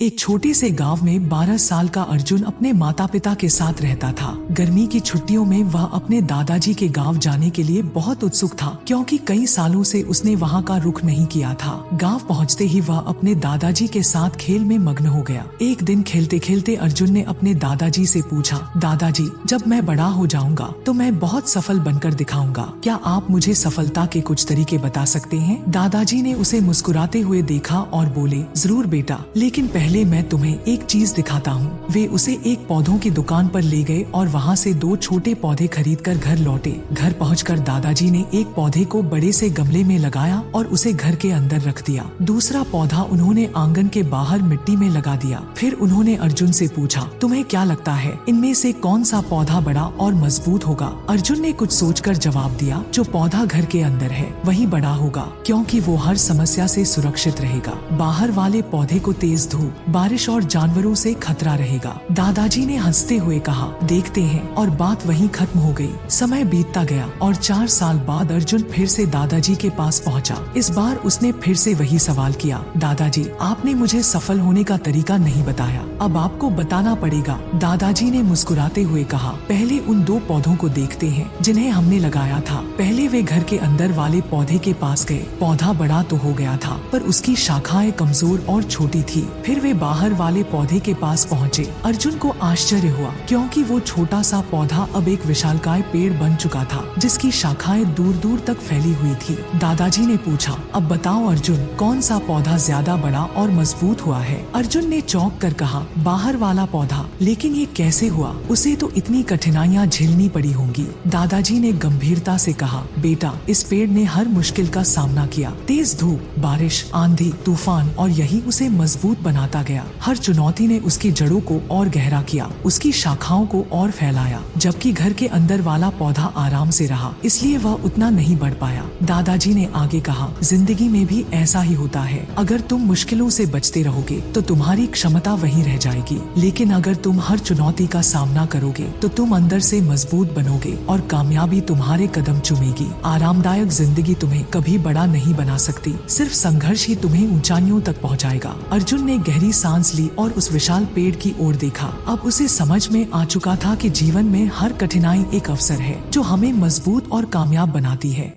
एक छोटे से गांव में 12 साल का अर्जुन अपने माता पिता के साथ रहता था। गर्मी की छुट्टियों में वह अपने दादाजी के गांव जाने के लिए बहुत उत्सुक था, क्योंकि कई सालों से उसने वहां का रुख नहीं किया था। गांव पहुंचते ही वह अपने दादाजी के साथ खेल में मग्न हो गया। एक दिन खेलते खेलते अर्जुन ने अपने दादाजी से पूछा, दादाजी, जब मैं बड़ा हो जाऊंगा तो मैं बहुत सफल बनकर दिखाऊंगा। क्या आप मुझे सफलता के कुछ तरीके बता सकते हैं? दादाजी ने उसे मुस्कुराते हुए देखा और बोले, जरूर बेटा, लेकिन पहले मैं तुम्हें एक चीज दिखाता हूँ। वे उसे एक पौधों की दुकान पर ले गए और वहाँ से 2 छोटे पौधे खरीदकर घर लौटे। घर पहुंचकर दादाजी ने एक पौधे को बड़े से गमले में लगाया और उसे घर के अंदर रख दिया। दूसरा पौधा उन्होंने आंगन के बाहर मिट्टी में लगा दिया। फिर उन्होंने अर्जुन से पूछा, तुम्हें क्या लगता है इनमें से कौन सा पौधा बड़ा और मजबूत होगा? अर्जुन ने कुछ सोचकर जवाब दिया, जो पौधा घर के अंदर है वही बड़ा होगा, क्योंकि वो हर समस्या से सुरक्षित रहेगा। बाहर वाले पौधे को तेज धूप, बारिश और जानवरों से खतरा रहेगा। दादाजी ने हंसते हुए कहा, देखते हैं, और बात वहीं खत्म हो गई। समय बीतता गया और 4 साल बाद अर्जुन फिर से दादाजी के पास पहुंचा। इस बार उसने फिर से वही सवाल किया, दादाजी, आपने मुझे सफल होने का तरीका नहीं बताया, अब आपको बताना पड़ेगा। दादाजी ने मुस्कुराते हुए कहा, पहले उन 2 पौधों को देखते हैं जिन्हें हमने लगाया था। पहले वे घर के अंदर वाले पौधे के पास गए। पौधा बड़ा तो हो गया था, पर उसकी शाखाएं कमजोर और छोटी थी। फिर वे बाहर वाले पौधे के पास पहुँचे। अर्जुन को आश्चर्य हुआ, क्योंकि वो छोटा सा पौधा अब एक विशालकाय पेड़ बन चुका था, जिसकी शाखाएं दूर दूर तक फैली हुई थी। दादाजी ने पूछा, अब बताओ अर्जुन, कौन सा पौधा ज्यादा बड़ा और मजबूत हुआ है? अर्जुन ने चौंक कर कहा, बाहर वाला पौधा। लेकिन ये कैसे हुआ? उसे तो इतनी कठिनाइयाँ झेलनी पड़ी होंगी। दादाजी ने गंभीरता से कहा, बेटा, इस पेड़ ने हर मुश्किल का सामना किया। तेज धूप, बारिश, आंधी, तूफान, और यही उसे मजबूत बनाता गया। हर चुनौती ने उसकी जड़ों को और गहरा किया, उसकी शाखाओं को और फैलाया। जबकि घर के अंदर वाला पौधा आराम से रहा, इसलिए वह उतना नहीं बढ़ पाया। दादाजी ने आगे कहा, जिंदगी में भी ऐसा ही होता है। अगर तुम मुश्किलों से बचते रहोगे तो तुम्हारी क्षमता वहीं रह जाएगी, लेकिन अगर तुम हर चुनौती का सामना करोगे तो तुम अंदर से मजबूत बनोगे और कामयाबी तुम्हारे कदम चूमेगी। आरामदायक जिंदगी तुम्हें कभी बड़ा नहीं बना सकती, सिर्फ संघर्ष ही तुम्हें ऊंचाइयों तक पहुंचाएगा। अर्जुन ने गहरी सांस ली और उस विशाल पेड़ की ओर देखा। अब उसे समझ में आ चुका था कि जीवन में हर कठिनाई एक अवसर है, जो हमें मजबूत और कामयाब बनाती है।